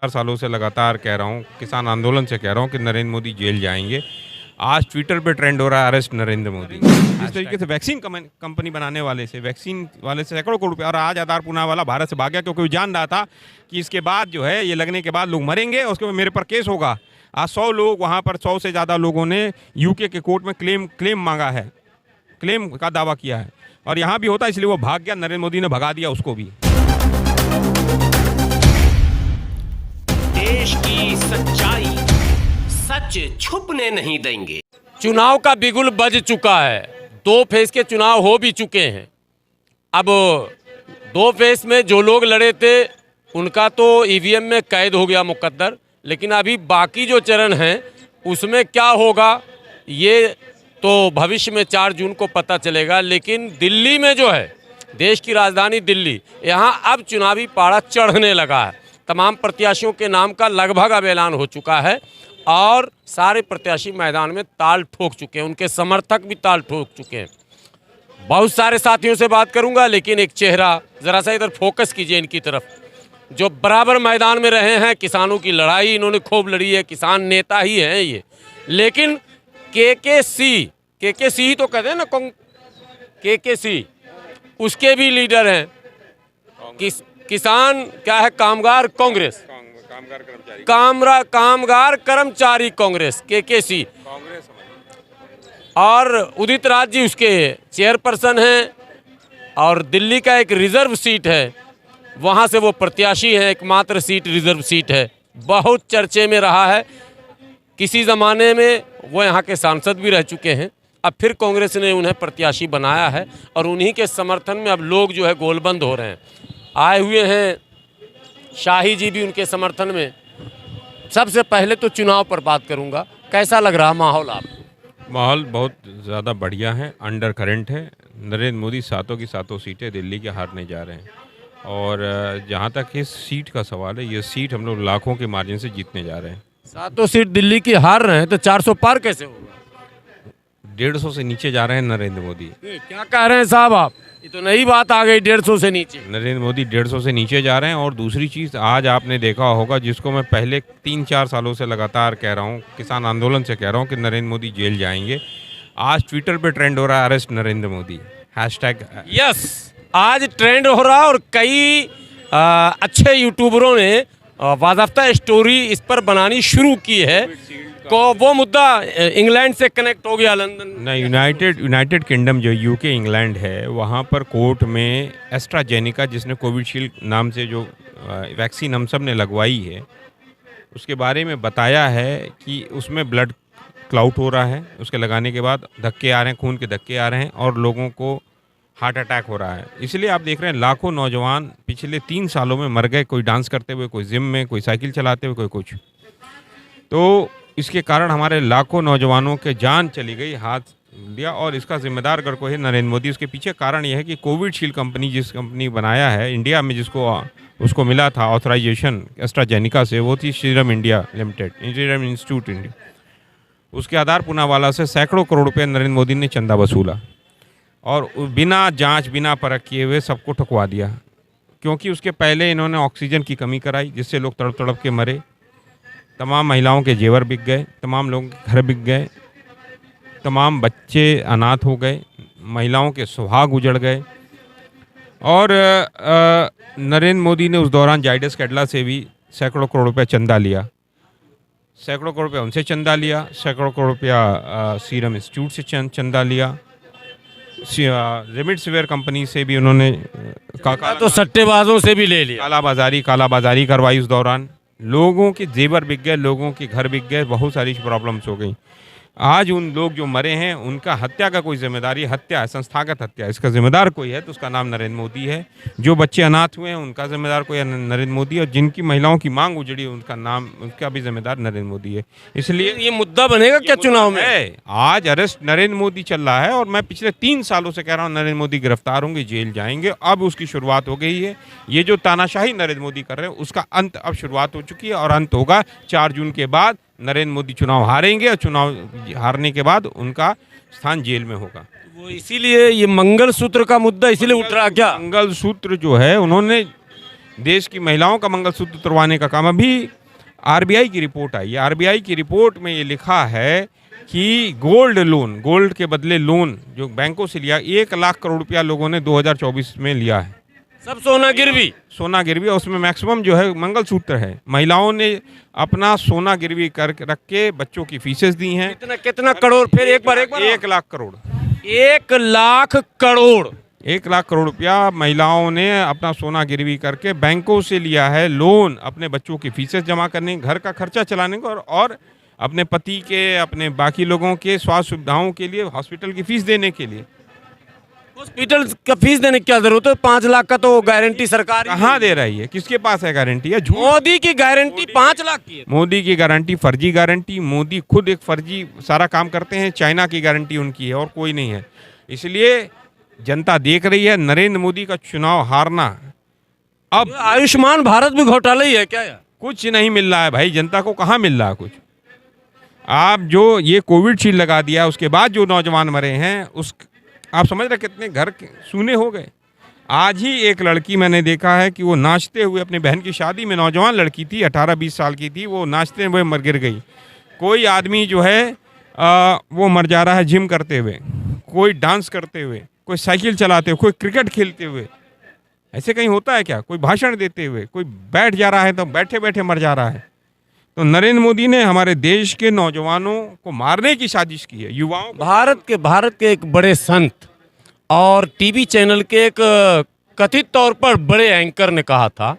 4 सालों से लगातार कह रहा हूँ, किसान आंदोलन से कह रहा हूँ कि नरेंद्र मोदी जेल जाएंगे। आज ट्विटर पे ट्रेंड हो रहा है अरेस्ट नरेंद्र मोदी। इस तरीके से वैक्सीन कंपनी बनाने वाले से, वैक्सीन वाले से सैकड़ों करोड़ रुपए, और आज आधार पूना वाला भारत से भाग गया क्योंकि वो जान रहा था कि इसके बाद जो है ये लगने के बाद लोग मरेंगे और उसके बाद मेरे पर केस होगा। आज 100 लोग वहाँ पर, 100 से ज़्यादा लोगों ने यूके के कोर्ट में क्लेम मांगा है, क्लेम का दावा किया है, और यहाँ भी होता इसलिए वो भाग गया। नरेंद्र मोदी ने भगा दिया उसको भी। देश की सच्चाई सच छुपने नहीं देंगे। चुनाव का बिगुल बज चुका है। 2 फेज के चुनाव हो भी चुके हैं। अब 2 फेज में जो लोग लड़े थे उनका तो ईवीएम में कैद हो गया मुकद्दर, लेकिन अभी बाकी जो चरण हैं उसमें क्या होगा ये तो भविष्य में 4 जून को पता चलेगा। लेकिन दिल्ली में जो है, देश की राजधानी दिल्ली, यहाँ अब चुनावी पारा चढ़ने लगा है। तमाम प्रत्याशियों के नाम का लगभग अब ऐलान हो चुका है और सारे प्रत्याशी मैदान में ताल ठोक चुके हैं, उनके समर्थक भी ताल ठोक चुके हैं। बहुत सारे साथियों से बात करूंगा, लेकिन एक चेहरा ज़रा सा इधर फोकस कीजिए इनकी तरफ, जो बराबर मैदान में रहे हैं। किसानों की लड़ाई इन्होंने खूब लड़ी है, किसान नेता ही हैं ये। लेकिन केकेसी ही तो कहते हैं ना, केकेसी, उसके भी लीडर हैं। किसान क्या है, कामगार कांग्रेस, कामगार कर्मचारी कांग्रेस, केकेसी, और उदित राज जी उसके चेयरपर्सन हैं। और दिल्ली का एक रिजर्व सीट है, वहाँ से वो प्रत्याशी हैं, एकमात्र सीट रिजर्व सीट है, बहुत चर्चे में रहा है। किसी ज़माने में वो यहाँ के सांसद भी रह चुके हैं। अब फिर कांग्रेस ने उन्हें प्रत्याशी बनाया है और उन्हीं के समर्थन में अब लोग जो है गोलबंद हो रहे हैं। आए हुए हैं शाही जी भी उनके समर्थन में। सबसे पहले तो चुनाव पर बात करूंगा, कैसा लग रहा माहौल आपको? माहौल बहुत ज़्यादा बढ़िया है, अंडर करंट है। नरेंद्र मोदी सातों की सातों सीटें दिल्ली के हारने जा रहे हैं, और जहाँ तक इस सीट का सवाल है, ये सीट हम लोग लाखों के मार्जिन से जीतने जा रहे हैं। 7 सीट दिल्ली की हार रहे हैं तो 400 पार कैसे होगा? 150 से नीचे जा रहे हैं नरेंद्र मोदी। क्या कह रहे हैं साहब आप? ये तो नई बात आ गई, 150 से नीचे। नरेंद्र मोदी 150 से नीचे जा रहे हैं। और दूसरी चीज़, आज आपने देखा होगा, जिसको मैं पहले 3-4 सालों से लगातार कह रहा हूँ, किसान आंदोलन से कह रहा हूँ कि नरेंद्र मोदी जेल जाएंगे। आज ट्विटर पे ट्रेंड हो रहा है arrest Narendra Modi, hashtag yes. आज ट्रेंड हो रहा है और कई अच्छे यूट्यूबरों ने वाज़ाफ्ता स्टोरी इस पर बनानी शुरू की है। को वो मुद्दा इंग्लैंड से कनेक्ट हो गया, लंदन नहीं, यूनाइटेड किंगडम जो यूके इंग्लैंड है, वहाँ पर कोर्ट में एस्ट्राजेनिका, जिसने कोविशील्ड नाम से जो वैक्सीन हम सब ने लगवाई है, उसके बारे में बताया है कि उसमें ब्लड क्लाउट हो रहा है, उसके लगाने के बाद धक्के आ रहे हैं, खून के धक्के आ रहे हैं और लोगों को हार्ट अटैक हो रहा है। इसलिए आप देख रहे हैं लाखों नौजवान पिछले 3 सालों में मर गए, कोई डांस करते हुए, कोई जिम में, कोई साइकिल चलाते हुए, कोई कुछ। तो इसके कारण हमारे लाखों नौजवानों के जान चली गई, हाथ दिया, और इसका जिम्मेदार अगर कोई है नरेंद्र मोदी। उसके पीछे कारण यह है कि कोविशील्ड कंपनी, जिस कंपनी बनाया है इंडिया में, जिसको उसको मिला था ऑथराइजेशन एस्ट्राजेनिका से, वो थी serum India limited, serum institute India. उसके आधार पूनावाला से सैकड़ों करोड़ रुपये नरेंद्र मोदी ने चंदा वसूला और बिना जांच, बिना परख किए हुए सबको ठुकवा दिया। क्योंकि उसके पहले इन्होंने ऑक्सीजन की कमी कराई, जिससे लोग तड़प तड़प के मरे। तमाम महिलाओं के जेवर बिक गए, तमाम लोगों के घर बिक गए, तमाम बच्चे अनाथ हो गए, महिलाओं के सुहाग उजड़ गए। और नरेंद्र मोदी ने उस दौरान जाइडस कैडिला से भी सैकड़ों करोड़ रुपये चंदा लिया, सैकड़ों करोड़ रुपये उनसे चंदा लिया, सैकड़ों करोड़ रुपया सीरम इंस्टीट्यूट से चंदा लिया, रेमडेसिविर कंपनी से भी उन्होंने तो सट्टेबाजों से भी ले लिया, कालाबाजारी करवाई। उस दौरान लोगों के जेवर बिक गए, लोगों के घर बिक गए, बहुत सारी प्रॉब्लम्स हो गई। आज उन लोग जो मरे हैं उनका हत्या का कोई जिम्मेदारी, हत्या है, संस्थागत हत्या, इसका जिम्मेदार कोई है तो उसका नाम नरेंद्र मोदी है। जो बच्चे अनाथ हुए हैं उनका जिम्मेदार कोई है, नरेंद्र मोदी। और जिनकी महिलाओं की मांग उजड़ी उनका नाम, उनका भी जिम्मेदार नरेंद्र मोदी है। इसलिए ये मुद्दा बनेगा क्या चुनाव में? आज अरेस्ट नरेंद्र मोदी चल रहा है और मैं पिछले 3 सालों से कह रहा हूँ नरेंद्र मोदी गिरफ्तार होंगे, जेल जाएंगे। अब उसकी शुरुआत हो गई है। ये जो तानाशाही नरेंद्र मोदी कर रहे हैं उसका अंत अब शुरुआत हो चुकी है और अंत होगा 4 जून के बाद। नरेंद्र मोदी चुनाव हारेंगे और चुनाव हारने के बाद उनका स्थान जेल में होगा। वो इसीलिए ये मंगलसूत्र का मुद्दा इसीलिए उठ रहा क्या? मंगलसूत्र जो है, उन्होंने देश की महिलाओं का मंगलसूत्र तुड़वाने का काम। अभी आरबीआई की रिपोर्ट आई है, आरबीआई की रिपोर्ट में ये लिखा है कि गोल्ड लोन, गोल्ड के बदले लोन जो बैंकों से लिया, 1 लाख करोड़ रुपया लोगों ने 2024 में लिया है। सब सोना गिरवी। सोना गिरवी, और उसमें मैक्सिमम जो है मंगलसूत्र है। महिलाओं ने अपना सोना गिरवी कर रख के बच्चों की फीसेस दी हैं। कितना कितना करोड़? फिर एक बार 1 लाख करोड़, 1 लाख करोड़ 1 लाख करोड़ रुपया महिलाओं ने अपना सोना गिरवी करके बैंकों से लिया है लोन, अपने बच्चों की फीसेस जमा करने, घर का खर्चा चलाने को, और अपने पति के, अपने बाकी लोगों के स्वास्थ्य सुविधाओं के लिए, हॉस्पिटल की फीस देने के लिए। हॉस्पिटल का फीस देने की क्या जरूरत है? 5 लाख का तो गारंटी सरकार ही कहाँ दे रही है? किसके पास है गारंटी? है झूठ। मोदी की गारंटी 5 लाख की है। मोदी की गारंटी फर्जी गारंटी। मोदी खुद एक फर्जी सारा काम करते हैं। चाइना की गारंटी उनकी है और कोई नहीं है। इसलिए जनता देख रही है नरेंद्र मोदी का चुनाव हारना। अब आयुष्मान भारत भी घोटाला ही है क्या यार? कुछ नहीं मिल रहा है भाई, जनता को कहाँ मिल रहा है कुछ। आप जो ये कोविडशील्ड लगा दिया, उसके बाद जो नौजवान मरे हैं, उस आप समझ रहे कितने घर सूने हो गए। आज ही एक लड़की मैंने देखा है कि वो नाचते हुए, अपनी बहन की शादी में, नौजवान लड़की थी, 18-20 साल की थी, वो नाचते हुए मर गिर गई। कोई आदमी जो है वो मर जा रहा है जिम करते हुए, कोई डांस करते हुए, कोई साइकिल चलाते हुए, कोई क्रिकेट खेलते हुए। ऐसे कहीं होता है क्या? कोई भाषण देते हुए, कोई बैठ जा रहा है तो बैठे बैठे मर जा रहा है। तो नरेंद्र मोदी ने हमारे देश के नौजवानों को मारने की साजिश की है, युवाओं को। भारत के एक बड़े संत और टीवी चैनल के एक कथित तौर पर बड़े एंकर ने कहा था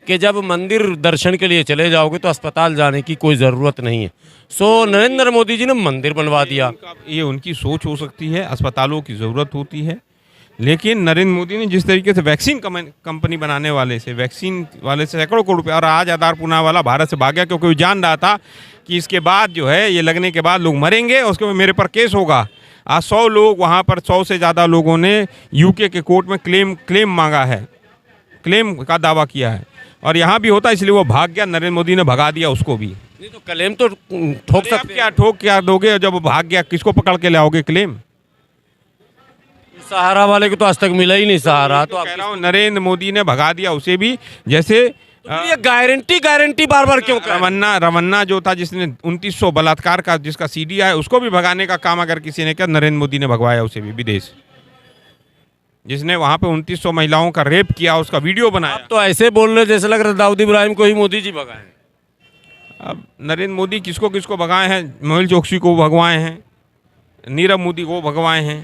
कि जब मंदिर दर्शन के लिए चले जाओगे तो अस्पताल जाने की कोई ज़रूरत नहीं है। सो नरेंद्र मोदी जी ने मंदिर बनवा दिया। ये उनकी सोच हो सकती है, अस्पतालों की ज़रूरत होती है, लेकिन नरेंद्र मोदी ने जिस तरीके से वैक्सीन कंपनी बनाने वाले से, वैक्सीन वाले से सैकड़ों करोड़ रुपये, और आज आधार पूना वाला भारत से भाग गया क्योंकि वो जान रहा था कि इसके बाद जो है ये लगने के बाद लोग मरेंगे, उसके बाद मेरे पर केस होगा। आज 100 लोग वहाँ पर, 100 से ज़्यादा लोगों ने यूके के कोर्ट में क्लेम मांगा है, क्लेम का दावा किया है, और यहाँ भी होता, इसलिए वो भाग गया। नरेंद्र मोदी ने भगा दिया उसको भी। नहीं तो क्लेम तो ठोक सकते, क्या ठोक क्या दोगे? जब वो भाग गया किसको पकड़ के लाओगे क्लेम? सहारा वाले को तो आज तक मिला ही नहीं सहारा। तो कह रहा हूँ नरेंद्र मोदी ने भगा दिया उसे भी। जैसे ये गारंटी बार बार क्यों कर? रमन्ना जो था, जिसने 2900 बलात्कार का जिसका सीडी आया, उसको भी भगाने का काम अगर किसी ने किया, नरेंद्र मोदी ने भगवाया उसे भी विदेश। जिसने वहाँ पे 2900 महिलाओं का रेप किया, उसका वीडियो बनाया। आप तो ऐसे बोल रहे जैसे लग रहा है दाऊद इब्राहिम को ही मोदी जी भगाए। अब नरेंद्र मोदी किसको किसको भगाए हैं? मेहुल चोकसी को भगवाए हैं, नीरव मोदी को भगवाए हैं,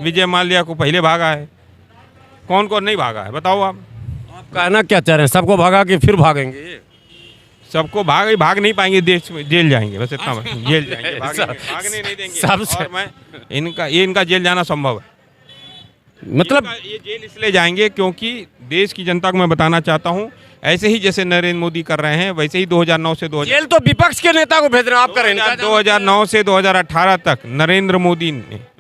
विजय माल्या को पहले भागा है, कौन कौन नहीं भागा है बताओ आप कहना क्या चाह रहे हैं? सबको भगा के फिर भागेंगे? सबको भाग नहीं पाएंगे, देश में जेल जाएंगे, बस इतना जेल जाएंगे, भागने नहीं देंगे। और मैं इनका जेल जाना संभव है। मतलब ये जेल इसलिए जाएंगे क्योंकि देश की जनता को मैं बताना चाहता हूँ, ऐसे ही जैसे नरेंद्र मोदी कर रहे हैं वैसे ही 2009 से जेल तो विपक्ष के नेता को भेज रहे हैं, आप करें। 2009 से 2018 तक नरेंद्र मोदी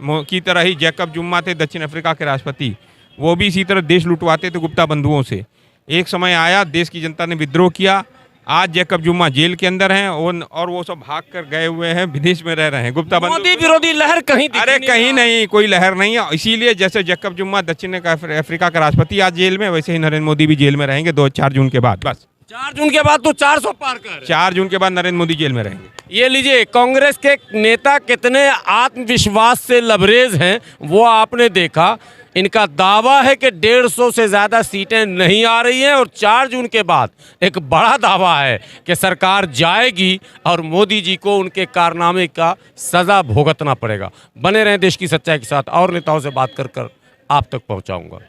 की तरह ही जैकब जुम्मा थे दक्षिण अफ्रीका के राष्ट्रपति, वो भी इसी तरह देश लुटवाते थे गुप्ता बंधुओं से। एक समय आया, देश की जनता ने विद्रोह किया। आज जैकब जुम्मा जेल के अंदर हैं और वो सब भाग कर गए हुए हैं, विदेश में रह रहे हैं। गुप्ता बंधु मोदी विरोधी लहर कहीं अरे कहीं नहीं, कोई लहर नहीं है। इसीलिए जैसे जैकब जुम्मा दक्षिण अफ्रीका का राष्ट्रपति आज जेल में, वैसे ही नरेंद्र मोदी भी जेल में रहेंगे 4 जून के बाद। बस 4 जून के बाद तो 400 पार कर, 4 जून के बाद नरेंद्र मोदी जेल में रहेंगे। ये लीजिए, कांग्रेस के नेता कितने आत्मविश्वास से लबरेज हैं वो आपने देखा। इनका दावा है कि 150 से ज़्यादा सीटें नहीं आ रही हैं, और 4 जून के बाद एक बड़ा दावा है कि सरकार जाएगी और मोदी जी को उनके कारनामे का सज़ा भुगतना पड़ेगा। बने रहें देश की सच्चाई के साथ, और नेताओं से बात कर आप तक पहुंचाऊंगा।